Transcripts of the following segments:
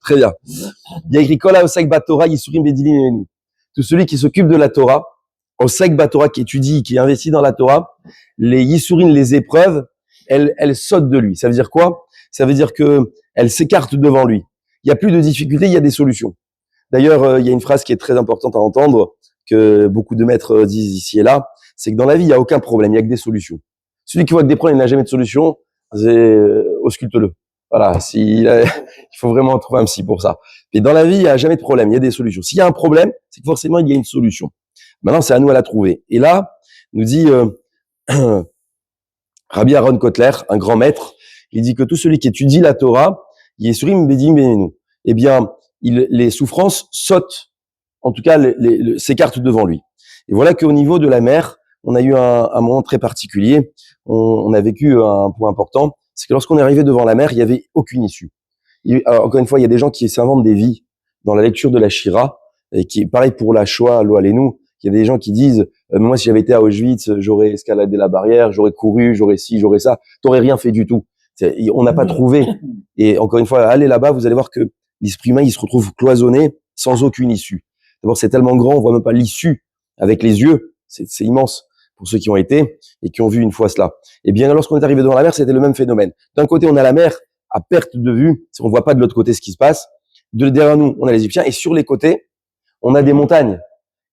Très bien. Il y a écrit Kol Haosek Batorah Yisurim Bedinim Memenu. Tout celui qui s'occupe de la Torah, Osek Batorah, qui étudie, qui investit dans la Torah, les Yisurim, les épreuves, elles sautent de lui. Ça veut dire quoi? Ça veut dire que elles s'écartent devant lui. Il y a plus de difficultés, il y a des solutions. D'ailleurs, il y a une phrase qui est très importante à entendre, que beaucoup de maîtres disent ici et là, c'est que dans la vie, il n'y a aucun problème, il n'y a que des solutions. Celui qui voit que des problèmes, il n'a jamais de solution, ausculte-le. Voilà, il faut vraiment trouver un psy pour ça. Et dans la vie, il n'y a jamais de problème, il y a des solutions. S'il y a un problème, c'est que forcément, il y a une solution. Maintenant, c'est à nous à la trouver. Et là, nous dit Rabbi Aaron Kotler, un grand maître, il dit que tout celui qui étudie la Torah, Yesurim Bedim Benenu, eh bien, les souffrances sautent, en tout cas, s'écartent devant lui. Et voilà qu'au niveau de la mer, on a eu un moment très particulier. On a vécu un point important, c'est que lorsqu'on est arrivé devant la mer, il n'y avait aucune issue. Alors, encore une fois, il y a des gens qui s'inventent des vies dans la lecture de la Shira, et qui est pareil pour la Shoah, Lo Aleinu. Il y a des gens qui disent, moi, si j'avais été à Auschwitz, j'aurais escaladé la barrière, j'aurais couru, j'aurais ci, j'aurais ça. T'aurais rien fait du tout. On n'a pas trouvé. Et encore une fois, allez là-bas, vous allez voir que l'esprit humain, il se retrouve cloisonné, sans aucune issue. D'abord, c'est tellement grand, on voit même pas l'issue avec les yeux. C'est immense pour ceux qui ont été et qui ont vu une fois cela. Et bien, lorsqu'on est arrivé devant la mer, c'était le même phénomène. D'un côté, on a la mer à perte de vue, on voit pas de l'autre côté ce qui se passe. Derrière nous, on a les Égyptiens, et sur les côtés, on a des montagnes.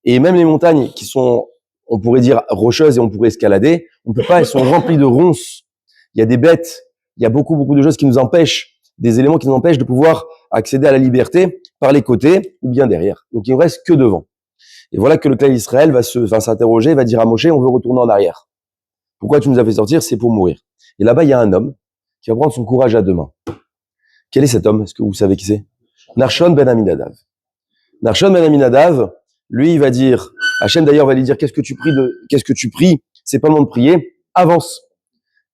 Et même les montagnes qui sont, on pourrait dire, rocheuses et on pourrait escalader, on peut pas, elles sont remplies de ronces. Il y a des bêtes, il y a beaucoup de choses qui nous empêchent, des éléments qui nous empêchent de pouvoir accéder à la liberté par les côtés ou bien derrière. Donc, il ne reste que devant. Et voilà que le clan d'Israël va s'interroger, va dire à Moshe, on veut retourner en arrière. Pourquoi tu nous as fait sortir? C'est pour mourir. Et là-bas, il y a un homme qui va prendre son courage à deux mains. Quel est cet homme? Est-ce que vous savez qui c'est? Nachshon ben Aminadav. Nachshon ben Aminadav, lui, il va dire, Hachem d'ailleurs va lui dire, qu'est-ce que tu pries? C'est pas le moment de prier, avance.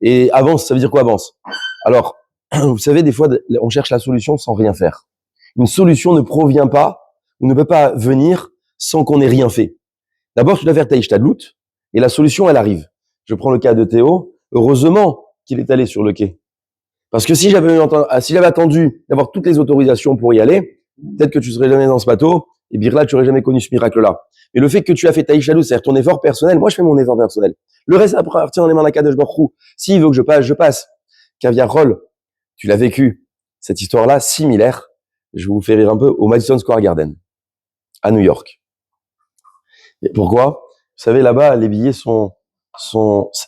Et avance, ça veut dire quoi avance? Alors, vous savez, des fois, on cherche la solution sans rien faire. Une solution ne provient pas, ou ne peut pas venir sans qu'on ait rien fait. D'abord, tu dois faire ta ishtadlout, et la solution, elle arrive. Je prends le cas de Théo. Heureusement qu'il est allé sur le quai. Parce que si j'avais attendu d'avoir toutes les autorisations pour y aller, peut-être que tu serais jamais dans ce bateau, et bien là, tu aurais jamais connu ce miracle-là. Mais le fait que tu as fait ta ishtadlout, c'est-à-dire ton effort personnel, moi, je fais mon effort personnel. Le reste appartient dans les mains d'Akadosh Baruch Hu. S'il veut que je passe, je passe. Caviar Roll, tu l'as vécu. Cette histoire-là, similaire, je vous fais rire un peu, au Madison Square Garden, à New York. Et pourquoi? Vous savez, là-bas, les billets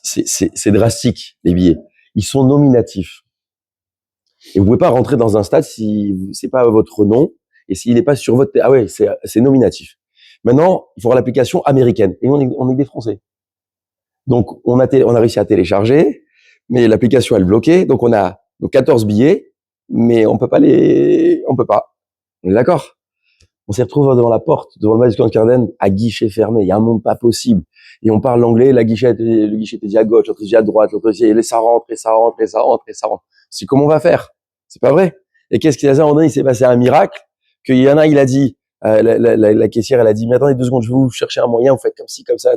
c'est drastique, les billets. Ils sont nominatifs. Et vous pouvez pas rentrer dans un stade si c'est pas votre nom et s'il n'est pas sur votre, ah ouais, c'est nominatif. Maintenant, il faudra l'application américaine. Et on est des Français. Donc, on a réussi à télécharger, mais l'application, elle est bloquée. Donc, on a nos 14 billets, mais on peut pas. On est d'accord? On s'est retrouvé devant la porte, devant le Madison Square Garden, à guichet fermé. Il y a un monde pas possible. Et on parle l'anglais, le guichet était dit à gauche, l'autre dit à droite, l'autre dit, et ça rentre. C'est comment on va faire? C'est pas vrai. Et qu'est-ce qu'il a dit? À un moment donné, il s'est passé un miracle, qu'il y en a, il a dit, la caissière, elle a dit, mais attendez 2 secondes, je vais vous chercher un moyen, vous faites comme ci, comme ça,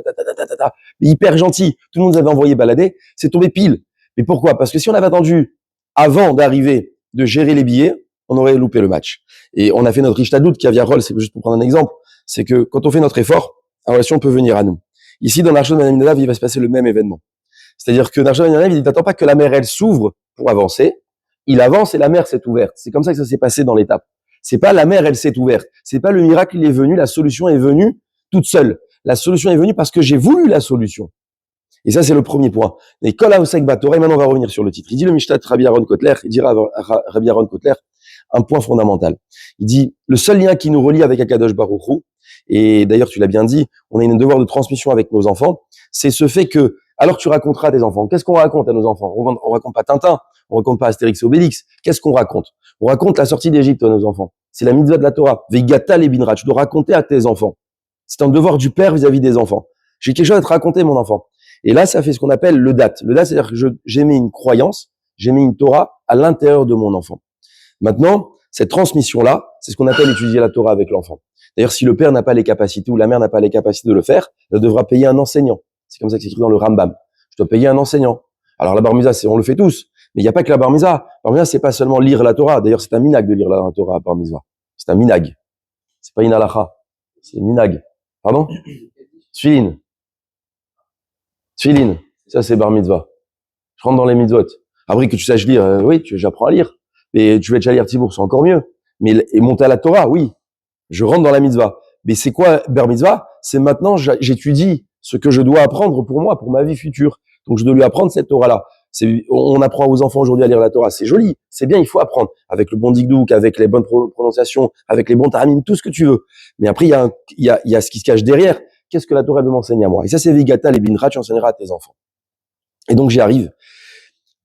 Mais hyper gentil. Tout le monde nous avait envoyé balader. C'est tombé pile. Mais pourquoi? Parce que si on avait attendu, avant d'arriver, de gérer les billets, on aurait loupé le match. Et on a fait notre Ishtadlout, Caviar Roll, c'est juste pour prendre un exemple. C'est que quand on fait notre effort, la relation peut venir à nous. Ici, dans Nachshon ben Aminadav, il va se passer le même événement. C'est-à-dire que Nachshon ben Aminadav, il n'attend pas que la mer, elle s'ouvre pour avancer. Il avance et la mer s'est ouverte. C'est comme ça que ça s'est passé dans l'étape. C'est pas la mer, elle s'est ouverte. C'est pas le miracle, il est venu, la solution est venue toute seule. La solution est venue parce que j'ai voulu la solution. Et ça, c'est le premier point. Et Kol Haosek Batorah, et maintenant on va revenir sur le titre. Il dit le Mishtat Rabbi Aaron Kotler, il dira Rabbi Aaron Kotler un point fondamental. Il dit, le seul lien qui nous relie avec Akadosh Baruch Hu, et d'ailleurs tu l'as bien dit, on a un devoir de transmission avec nos enfants, c'est ce fait que, alors tu raconteras à tes enfants, qu'est-ce qu'on raconte à nos enfants? On raconte pas Tintin, on raconte pas Astérix et Obélix, qu'est-ce qu'on raconte? On raconte la sortie d'Égypte à nos enfants. C'est la mitzvah de la Torah. Vegata le binra, tu dois raconter à tes enfants. C'est un devoir du père vis-à-vis des enfants. J'ai quelque chose à te raconter, mon enfant. Et là, ça fait ce qu'on appelle le dat. Le dat, c'est-à-dire que j'ai mis une croyance, j'ai mis une Torah à l'intérieur de mon enfant. Maintenant, cette transmission-là, c'est ce qu'on appelle étudier la Torah avec l'enfant. D'ailleurs, si le père n'a pas les capacités ou la mère n'a pas les capacités de le faire, elle devra payer un enseignant. C'est comme ça que c'est écrit dans le Rambam. Je dois payer un enseignant. Alors la bar mitzvah, on le fait tous. Mais il n'y a pas que la bar mitzvah. Bar mitzvah, c'est pas seulement lire la Torah. D'ailleurs, c'est un minag de lire la Torah à bar mitzvah. C'est un minag. C'est pas une halakha. C'est minag. Pardon? Tfilin. Tfilin. Ça, c'est bar mitzvah. Je rentre dans les mitzvot. Après que tu saches lire, oui, j'apprends à lire. Et tu vas déjà lire Tibour, c'est encore mieux. Mais et monter à la Torah, oui. Je rentre dans la mitzvah. Mais c'est quoi bar mitzvah? C'est maintenant, j'étudie ce que je dois apprendre pour moi, pour ma vie future. Donc, je dois lui apprendre cette Torah-là. On apprend aux enfants aujourd'hui à lire la Torah. C'est joli. C'est bien, il faut apprendre. Avec le bon dikdouk, avec les bonnes prononciations, avec les bons taramim, tout ce que tu veux. Mais après, il y a ce qui se cache derrière. Qu'est-ce que la Torah veut m'enseigner à moi? Et ça, c'est Vigata, les binra, tu enseigneras à tes enfants. Et donc, j'y arrive.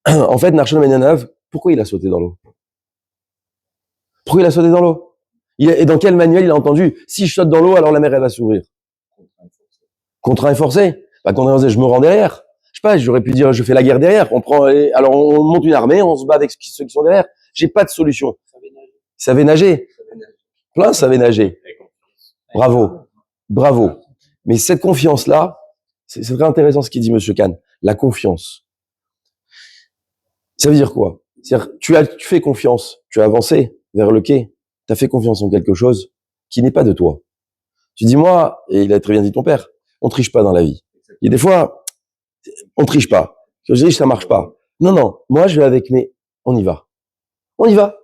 En fait, Narshon Ben Yanav, pourquoi il a sauté dans l'eau? Pourquoi il a sauté dans l'eau? Et dans quel manuel il a entendu? Si je saute dans l'eau, alors la mer, elle va s'ouvrir. Contraint et forcé. Bah, contraint et forcé, je me rends derrière. Je sais pas, j'aurais pu dire, je fais la guerre derrière. Alors on monte une armée, on se bat avec ceux qui sont derrière. J'ai pas de solution. Savait nager. Plein savait nager. Bravo. Bravo. Mais cette confiance-là, c'est très intéressant ce qu'il dit Monsieur Kahn. La confiance. Ça veut dire quoi? C'est-à-dire, tu fais confiance. Tu as avancé vers le quai. Tu as fait confiance en quelque chose qui n'est pas de toi. Tu dis, moi, et il a très bien dit ton père, on triche pas dans la vie. Il y a des fois, on triche pas. Je dis, ça marche pas. Non, moi, je vais avec on y va. On y va.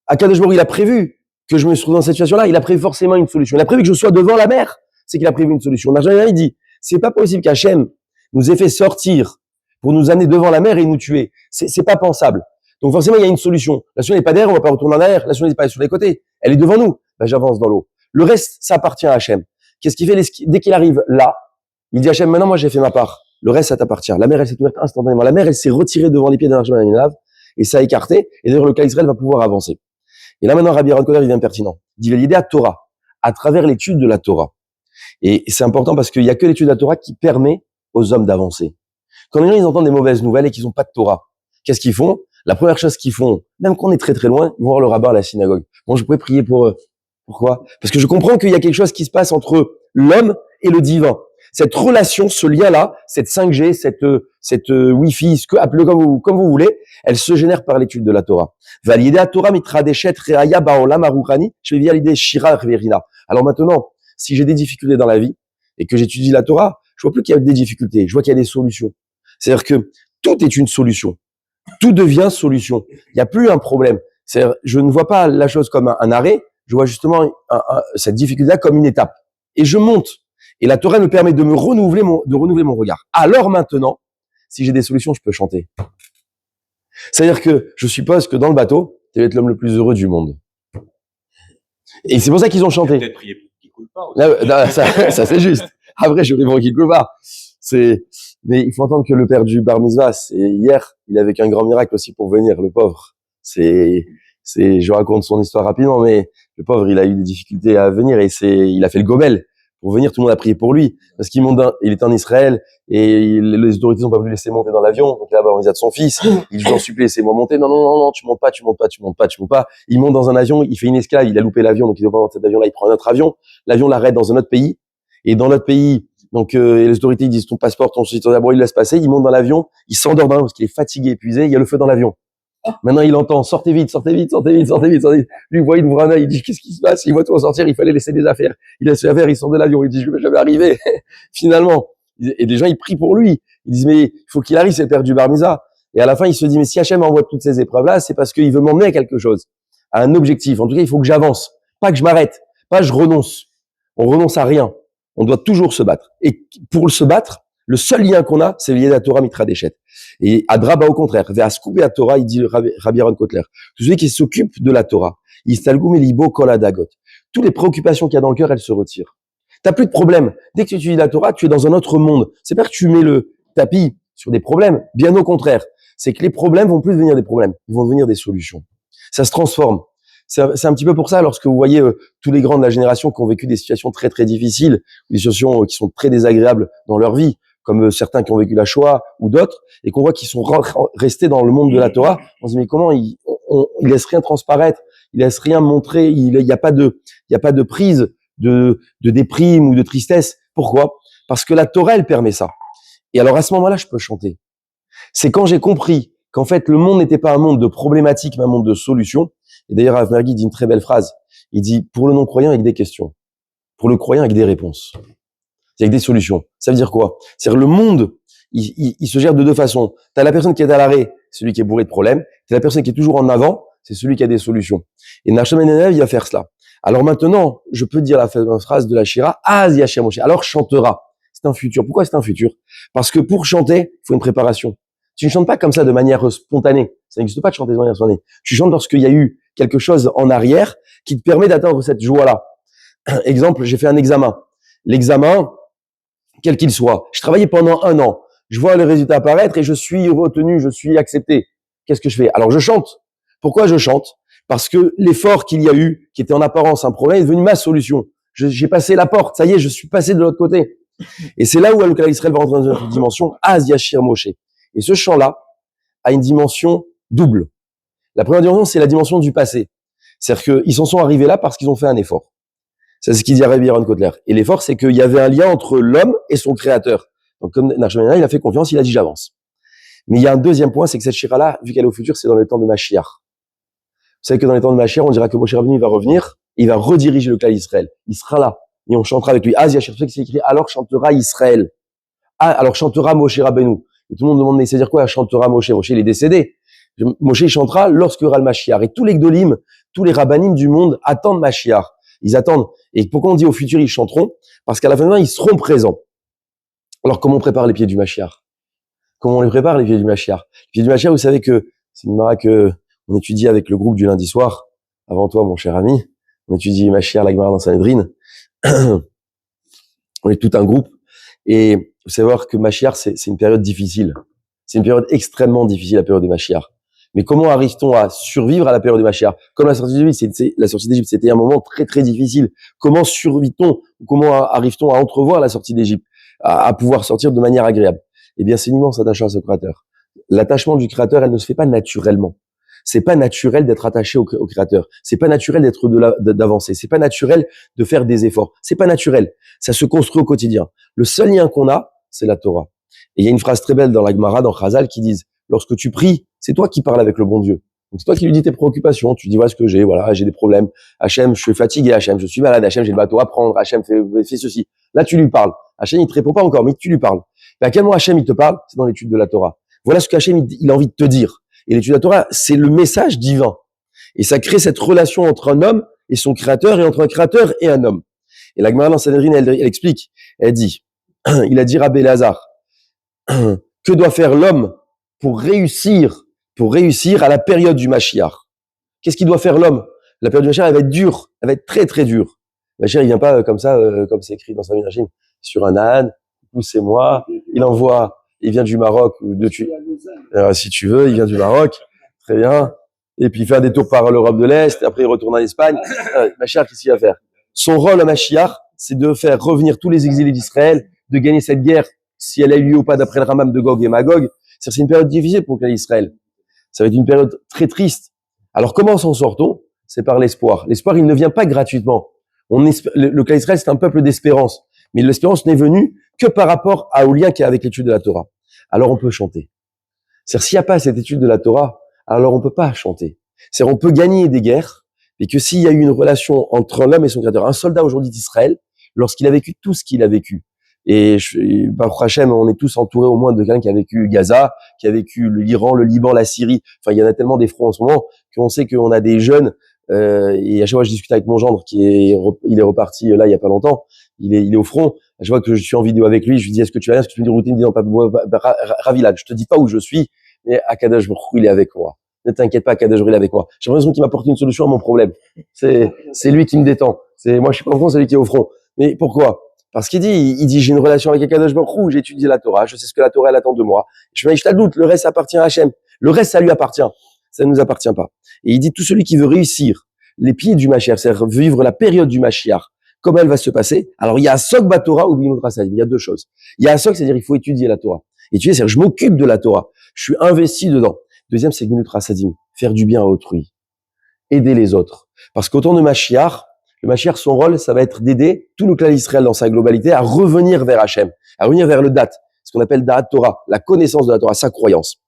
Akadosh Baruch Hu, il a prévu que je me trouve dans cette situation-là. Il a prévu forcément une solution. Il a prévu que je sois devant la mer. C'est qu'il a prévu une solution. Il dit, c'est pas possible qu'Hachem nous ait fait sortir pour nous amener devant la mer et nous tuer. C'est pas pensable. Donc forcément, il y a une solution. La solution n'est pas derrière, on va pas retourner en arrière. La solution n'est pas sur les côtés. Elle est devant nous. Ben, j'avance dans l'eau. Le reste, ça appartient à Hachem. Qu'est-ce qu'il fait dès qu'il arrive là? Il dit à Hachem, maintenant, moi, j'ai fait ma part. Le reste, ça t'appartient. La mer, elle s'est ouverte instantanément. La mer, elle s'est retirée devant les pieds d'Hachem et ça a écarté. Et d'ailleurs, le cas Israël va pouvoir avancer. Et là, maintenant, Rabbi Aaron Koder, il devient pertinent. Il dit l'idée à Torah, à travers l'étude de la Torah. Et c'est important parce qu'il y a que l'étude de la Torah qui permet aux hommes d'avancer. Quand les gens, ils entendent des mauvaises nouvelles et qu'ils n'ont pas de Torah, qu'est-ce qu'ils font? La première chose qu'ils font, même quand on est très très loin, ils vont voir le rabbin à la synagogue. Bon, je pourrais prier pour eux. Pourquoi? Parce que je comprends qu'il y a quelque chose qui se passe entre l'homme et le divin. Cette relation, ce lien-là, cette 5G, cette Wi-Fi, appelez-le comme vous voulez, elle se génère par l'étude de la Torah. Validé à Torah mitra deshet reaya baolam aruchani, je vais valider shira verina. Alors maintenant, si j'ai des difficultés dans la vie et que j'étudie la Torah, je vois plus qu'il y a des difficultés, je vois qu'il y a des solutions. C'est-à-dire que tout est une solution. Tout devient solution. Il n'y a plus un problème. C'est-à-dire, je ne vois pas la chose comme un arrêt, je vois justement cette difficulté-là comme une étape. Et je monte. Et la Torah me permet de renouveler mon regard. Alors maintenant, si j'ai des solutions, je peux chanter. C'est-à-dire que je suppose que dans le bateau, tu vas être l'homme le plus heureux du monde. Et c'est pour ça qu'ils ont chanté. Peut-être prier pour qu'il coule pas aussi. Ça c'est juste. Après, je prie pour qu'il coule pas. Mais il faut entendre que le père du bar mitzvah, hier, il a vécu un grand miracle aussi pour venir, le pauvre. Je raconte son histoire rapidement, mais le pauvre, il a eu des difficultés à venir et il a fait le gobel. Pour venir, tout le monde a prié pour lui. Parce il était en Israël et les autorités n'ont pas voulu le laisser monter dans l'avion. Donc là-bas, on de son fils. Il dit, j'en supplie, laissez-moi monter. Non, tu montes pas. Il monte dans un avion, il fait une escale, il a loupé l'avion, donc il doit pas prendre cet avion-là, il prend un autre avion. L'avion l'arrête dans un autre pays. Et dans l'autre pays, donc les autorités ils disent ton passeport, ton site, d'abord il laisse passer, il monte dans l'avion, il s'endort dans l'avion parce qu'il est fatigué, épuisé, il y a le feu dans l'avion. Maintenant il entend sortez vite. Lui il voit, il ouvre un œil, il dit qu'est-ce qui se passe? Il voit tout en sortir, il fallait laisser des affaires. Il laisse les affaires, il sort de l'avion, il dit je vais jamais arriver. Finalement, et des gens ils prient pour lui. Ils disent mais il faut qu'il arrive, c'est le père du bar mitzvah. Et à la fin il se dit mais si Hachem envoie toutes ces épreuves là, c'est parce qu'il veut m'emmener à quelque chose, à un objectif. En tout cas il faut que j'avance, pas que je m'arrête, pas que je renonce. On renonce à rien. On doit toujours se battre. Et pour se battre, le seul lien qu'on a, c'est le lien de la Torah mitra deshet. Et à Draba, au contraire, vers Skoubé à Torah, il dit Rabbi Aaron Kotler, tout celui qui s'occupe de la Torah, Istalgum elibo kol adagot. Toutes les préoccupations qu'il y a dans le cœur, elles se retirent. T'as plus de problème. Dès que tu étudies la Torah, tu es dans un autre monde. C'est pas que tu mets le tapis sur des problèmes. Bien au contraire. C'est que les problèmes vont plus devenir des problèmes. Ils vont devenir des solutions. Ça se transforme. C'est un petit peu pour ça, lorsque vous voyez tous les grands de la génération qui ont vécu des situations très très difficiles, des situations qui sont très désagréables dans leur vie, comme certains qui ont vécu la Shoah ou d'autres, et qu'on voit qu'ils sont restés dans le monde de la Torah, on se dit mais comment il laisse rien transparaître, il laisse rien montrer, il y a pas de prise de déprime ou de tristesse. Pourquoi? Parce que la Torah elle permet ça. Et alors à ce moment-là, je peux chanter. C'est quand j'ai compris qu'en fait, le monde n'était pas un monde de problématiques, mais un monde de solutions. Et d'ailleurs, Rav Mergui dit une très belle phrase. Il dit, pour le non-croyant, avec des questions. Pour le croyant, avec des réponses. Avec des solutions. Ça veut dire quoi? C'est-à-dire, le monde, il se gère de deux façons. T'as la personne qui est à l'arrêt, celui qui est bourré de problèmes. T'as la personne qui est toujours en avant, c'est celui qui a des solutions. Et Nachshon ben Nanav, il va faire cela. Alors maintenant, je peux dire la phrase de la Shira, Az Yashem Moshe. Alors chantera. C'est un futur. Pourquoi c'est un futur? Parce que pour chanter, il faut une préparation. Tu ne chantes pas comme ça de manière spontanée. Ça n'existe pas de chanter de manière spontanée. Tu chantes lorsqu'il y a eu quelque chose en arrière qui te permet d'atteindre cette joie-là. Exemple, j'ai fait un examen. L'examen, quel qu'il soit. Je travaillais pendant 1 an. Je vois le résultat apparaître et je suis retenu, je suis accepté. Qu'est-ce que je fais? Alors je chante. Pourquoi je chante? Parce que l'effort qu'il y a eu, qui était en apparence un problème, est devenu ma solution. J'ai passé la porte. Ça y est, je suis passé de l'autre côté. Et c'est là où le Klal Israël va rentrer dans une dimension Az Yashir Moshe. Et ce chant-là a une dimension double. La première dimension, c'est la dimension du passé. C'est-à-dire qu'ils s'en sont arrivés là parce qu'ils ont fait un effort. C'est ce qu'il dit à Rabbi Aaron Kotler. Et l'effort, c'est qu'il y avait un lien entre l'homme et son créateur. Donc, comme Nachshon ben Nanav, il a fait confiance, il a dit j'avance. Mais il y a un deuxième point, c'est que cette shira-là, vu qu'elle est au futur, c'est dans le temps de Mashiach. Vous savez que dans les temps de Mashiach, on dira que Moshe Rabbeinu va revenir, et il va rediriger le Klal Israël. Il sera là. Et on chantera avec lui. Az Yashir, c'est écrit, alors chantera Israël. Ah, alors chantera Moshe Rabbeinu. Et tout le monde demande, mais c'est dire quoi, chantera Moshe? Moshe, il est décédé. Moshe, il chantera lorsqu'il y aura le Mashiach. Et tous les Gdolim, tous les Rabbanim du monde attendent Mashiach. Ils attendent. Et pourquoi on dit au futur, ils chanteront? Parce qu'à la fin de l'année, ils seront présents. Alors, comment on prépare les pieds du Mashiach? Comment on les prépare, les pieds du Mashiach? Les pieds du Mashiach, vous savez que c'est une mara que on étudie avec le groupe du lundi soir. Avant toi, mon cher ami. On étudie Mashiach, la Gemara dans Sanhedrin. On est tout un groupe. Et vous savez voir que Mashiach, c'est une période difficile. C'est une période extrêmement difficile, la période de Mashiach. Mais comment arrive-t-on à survivre à la période de Mashiach? Comme la sortie d'Égypte, la sortie d'Égypte, c'était un moment très très difficile. Comment survit-on? Comment arrive-t-on à entrevoir la sortie d'Égypte, à pouvoir sortir de manière agréable? Eh bien, c'est uniquement s'attachant à ce Créateur. L'attachement du Créateur, elle ne se fait pas naturellement. C'est pas naturel d'être attaché au Créateur. C'est pas naturel d'avancer. C'est pas naturel de faire des efforts. C'est pas naturel. Ça se construit au quotidien. Le seul lien qu'on a, c'est la Torah. Et il y a une phrase très belle dans la Gemara, dans Chazal, qui dit, lorsque tu pries, c'est toi qui parles avec le bon Dieu. Donc c'est toi qui lui dis tes préoccupations. Tu dis, voilà ce que j'ai, voilà, j'ai des problèmes. Hachem, je suis fatigué, Hachem, je suis malade, Hachem, j'ai le bateau à prendre, Hachem, fais ceci. Là, tu lui parles. Hachem, il te répond pas encore, mais tu lui parles. Mais à quel moment Hachem, il te parle? C'est dans l'étude de la Torah. Voilà ce que Hachem, il a envie de te dire. Et l'étude de la Torah, c'est le message divin. Et ça crée cette relation entre un homme et son créateur, et entre un créateur et un homme. Et la Gemara dans Sanhedrin, elle explique. Elle dit, il a dit Rabbi Elazar, que doit faire l'homme pour réussir à la période du Mashiach? Qu'est-ce qu'il doit faire l'homme? La période du Mashiach, elle va être dure, elle va être très très dure. Le Mashiach, il vient pas comme ça, comme c'est écrit dans sa Minachim, sur un âne, poussez-moi, il vient du Maroc, ou si tu veux, il vient du Maroc, très bien, et puis il fait un détour par l'Europe de l'Est, et après il retourne en Espagne. Mashiach, qu'est-ce qu'il va faire? Son rôle à Mashiach, c'est de faire revenir tous les exilés d'Israël, de gagner cette guerre, si elle a eu lieu ou pas d'après le Ramam de Gog et Magog. C'est une période difficile pour l'Israël. Ça va être une période très triste. Alors comment s'en sort-on? C'est par l'espoir. L'espoir, il ne vient pas gratuitement. Le Klal Israël, c'est un peuple d'espérance. Mais l'espérance n'est venue que par rapport au lien qu'il y a avec l'étude de la Torah. Alors on peut chanter. C'est-à-dire, s'il n'y a pas cette étude de la Torah, alors on peut pas chanter. C'est-à-dire, on peut gagner des guerres, mais que s'il y a eu une relation entre l'homme et son créateur, un soldat aujourd'hui d'Israël, lorsqu'il a vécu tout ce qu'il a vécu, et Baruch Hashem, on est tous entourés au moins de quelqu'un qui a vécu Gaza, qui a vécu l'Iran, le Liban, la Syrie. Enfin, il y en a tellement des fronts en ce moment qu'on sait qu'on a des jeunes. Et à chaque fois, je discute avec mon gendre il est reparti là il y a pas longtemps. Il est au front. À chaque fois que je suis en vidéo avec lui, je lui dis est-ce que tu vas bien, est-ce que tu fais une routine? Il dit non, pas Ravilad. Je te dis pas où je suis, mais Akadosh Baruch Hu, il est avec moi. Ne t'inquiète pas, Akadosh Baruch Hu, il est avec moi. J'ai l'impression qu'il m'apporte une solution à mon problème. C'est lui qui me détend. Moi, je suis pas au front, c'est lui qui est au front. Mais pourquoi? Parce qu'il dit, j'ai une relation avec Akadosh Baruch Hu, j'ai étudié la Torah, je sais ce que la Torah, elle attend de moi. Je fais un doute, le reste appartient à Hachem. Le reste, ça lui appartient. Ça ne nous appartient pas. Et il dit, tout celui qui veut réussir les pieds du Mashiach, c'est-à-dire vivre la période du Mashiach, comment elle va se passer? Alors, il y a Asok Batorah ou Bimut Rasadim. Il y a deux choses. Il y a Asok, c'est-à-dire, il faut étudier la Torah. Étudier, c'est-à-dire, je m'occupe de la Torah. Je suis investi dedans. Deuxième, c'est Bimut Rasadim. Faire du bien à autrui. Aider les autres. Parce qu'au temps de Mashiach, le Mashiach, son rôle, ça va être d'aider tout le Klal Israël dans sa globalité à revenir vers Hachem, à revenir vers le Dat, ce qu'on appelle Da'at Torah, la connaissance de la Torah, sa croyance.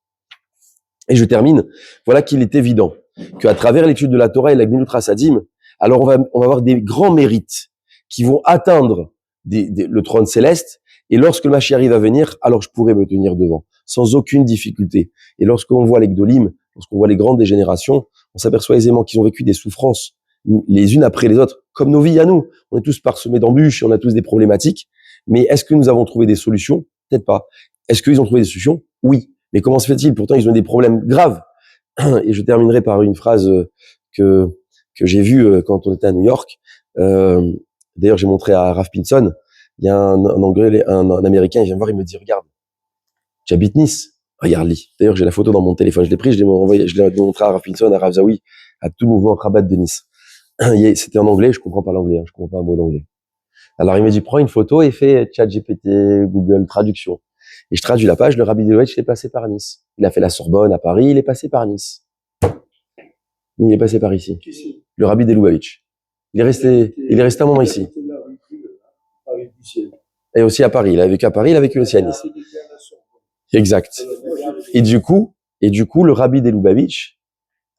Et je termine. Voilà qu'il est évident qu'à travers l'étude de la Torah et la Gmilut Chassadim, alors on va avoir des grands mérites qui vont atteindre le trône céleste. Et lorsque le Mashiach arrive à venir, alors je pourrai me tenir devant, sans aucune difficulté. Et lorsqu'on voit les Gdolim, lorsqu'on voit les grandes des générations, on s'aperçoit aisément qu'ils ont vécu des souffrances les unes après les autres, comme nos vies à nous. On est tous parsemés d'embûches et on a tous des problématiques. Mais est-ce que nous avons trouvé des solutions? Peut-être pas. Est-ce qu'ils ont trouvé des solutions? Oui. Mais comment se fait-il? Pourtant, ils ont des problèmes graves. Et je terminerai par une phrase que j'ai vue quand on était à New York. D'ailleurs, j'ai montré à Ralph Pinson. Il y a un Anglais, un Américain, il vient me voir, il me dit, regarde, j'habite Nice. Regarde-li. D'ailleurs, j'ai la photo dans mon téléphone. Je l'ai pris, je l'ai montré à Ralph Pinson, à Rav Zawi, à tout le mouvement Rabat de Nice. C'était en anglais, je comprends pas l'anglais, je comprends pas un mot d'anglais. Alors, il m'a dit, prends une photo et fais ChatGPT, Google, traduction. Et je traduis la page, le Rabbi de Lubavitch est passé par Nice. Il a fait la Sorbonne à Paris, il est passé par Nice. Il est passé par ici. Le Rabbi de Lubavitch. Il est resté un moment ici. Et aussi à Paris. Il a vécu à Paris, il a vécu aussi à Nice. Exact. Et du coup, le Rabbi de Lubavitch,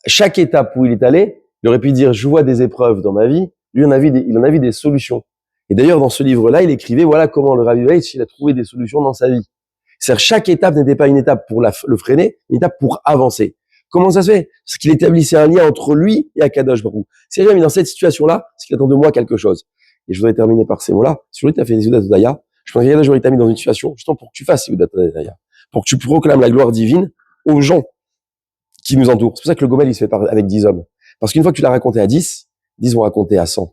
chaque étape où il est allé, il aurait pu dire, je vois des épreuves dans ma vie. Lui, il en a vu des solutions. Et d'ailleurs, dans ce livre-là, il écrivait, voilà comment le Rabbi de Lubavitch, il a trouvé des solutions dans sa vie. C'est-à-dire, chaque étape n'était pas une étape pour le freiner, une étape pour avancer. Comment ça se fait? Parce qu'il établissait un lien entre lui et Akadosh Baruch Hu. Si il est dans cette situation-là, c'est qu'il attend de moi quelque chose. Et je voudrais terminer par ces mots-là. Si aujourd'hui tu as fait des Seudat Hodaya, je pense qu'Akadosh Baruch Hu t'a mis dans une situation, justement pour que tu fasses Seudat Hodaya, pour que tu proclames la gloire divine aux gens qui nous entourent. C'est pour ça que le Gomel, il se fait avec 10 hommes. Parce qu'une fois que tu l'as raconté à 10, 10 vont raconter à 100.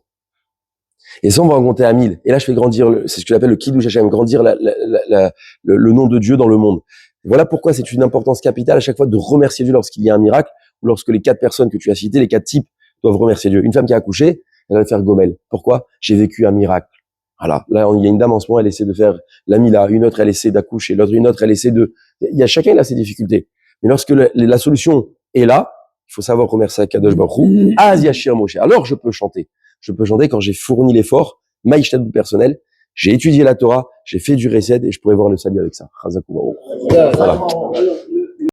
Et 100 vont raconter à 1000. Et là, je fais grandir, c'est ce que j'appelle le Kiddush Hashem, grandir le nom de Dieu dans le monde. Voilà pourquoi c'est une importance capitale à chaque fois de remercier Dieu lorsqu'il y a un miracle, ou lorsque les 4 personnes que tu as citées, les 4 types, doivent remercier Dieu. Une femme qui a accouché, elle va faire Gomel. Pourquoi? J'ai vécu un miracle. Voilà. Là, il y a une dame en ce moment, elle essaie de faire la Mila. Une autre, elle essaie d'accoucher. Une autre, elle essaie chacun, il a ses difficultés. Mais lorsque la solution est là, il faut savoir remercier Kadosh Baruch Hu. Az Yashir Moshe. Alors, je peux chanter. Je peux chanter quand j'ai fourni l'effort, maïchtad personnel, j'ai étudié la Torah, j'ai fait du recède et je pourrais voir le salut avec ça. Voilà.